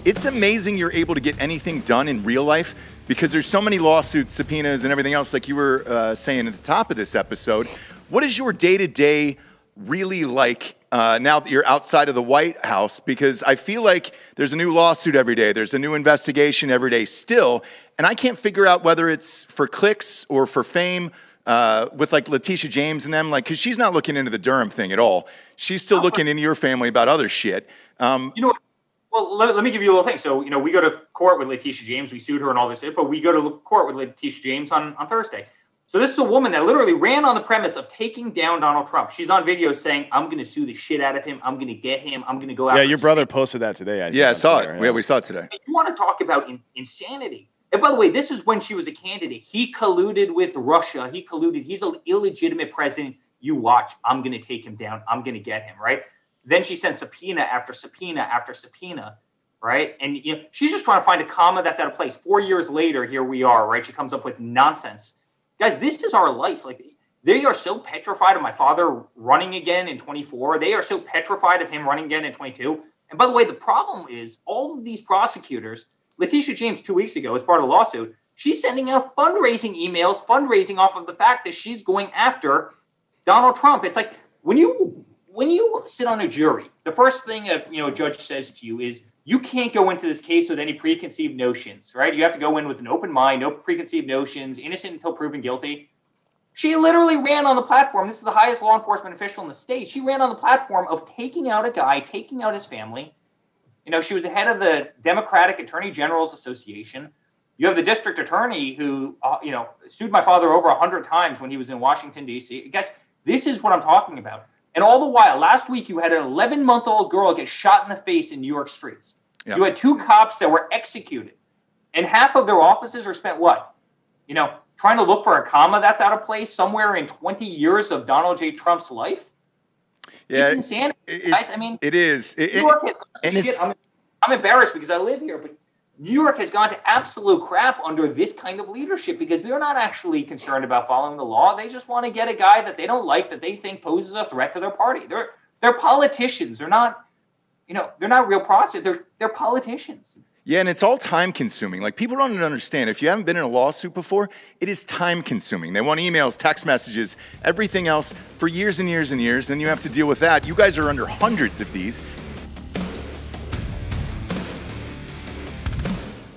it's amazing you're able to get anything done in real life because there's so many lawsuits, subpoenas, and everything else, like you were saying at the top of this episode. What is your day-to-day really like now that you're outside of the White House? Because I feel like there's a new lawsuit every day. There's a new investigation every day still. And I can't figure out whether it's for clicks or for fame with like Letitia James and them, like, because she's not looking into the Durham thing at all. She's still looking into your family about other shit. You know what? Well, let me give you a little thing. So, we go to court with Letitia James. We sued her and all this, but we go to court with Letitia James on Thursday. So this is a woman that literally ran on the premise of taking down Donald Trump. She's on video saying, I'm going to sue the shit out of him. I'm going to get him. I'm going to go after him. Yeah, your brother posted that today. I saw it. Yeah, we saw it today. You want to talk about insanity. And by the way, this is when she was a candidate. He colluded with Russia. He's an illegitimate president. You watch. I'm going to take him down. I'm going to get him, right? Then she sent subpoena after subpoena after subpoena, right? And she's just trying to find a comma that's out of place. 4 years later, here we are, right? She comes up with nonsense. Guys, this is our life. Like, they are so petrified of my father running again in 24. They are so petrified of him running again in 22. And by the way, the problem is all of these prosecutors, Letitia James 2 weeks ago, as part of the lawsuit, she's sending out fundraising emails, fundraising off of the fact that she's going after Donald Trump. It's like when you sit on a jury, the first thing a judge says to you is, you can't go into this case with any preconceived notions, right? You have to go in with an open mind, no preconceived notions, innocent until proven guilty. She literally ran on the platform. This is the highest law enforcement official in the state. She ran on the platform of taking out a guy, taking out his family. She was head of the Democratic Attorney General's Association. You have the district attorney who, sued my father over 100 times when he was in Washington, D.C. Guys, this is what I'm talking about. And all the while, last week, you had an 11-month-old girl get shot in the face in New York streets. Yep. You had 2 cops that were executed. And half of their offices are spent what? Trying to look for a comma that's out of place somewhere in 20 years of Donald J. Trump's life? Yeah, it's insanity. Guys, it is. New York has I'm embarrassed because I live here, but New York has gone to absolute crap under this kind of leadership because they're not actually concerned about following the law. They just want to get a guy that they don't like, that they think poses a threat to their party. They're politicians. They're not, they're not real prosecutors. They're politicians. Yeah, and it's all time consuming. Like, people don't understand. If you haven't been in a lawsuit before, it is time consuming. They want emails, text messages, everything else for years and years and years. Then you have to deal with that. You guys are under hundreds of these.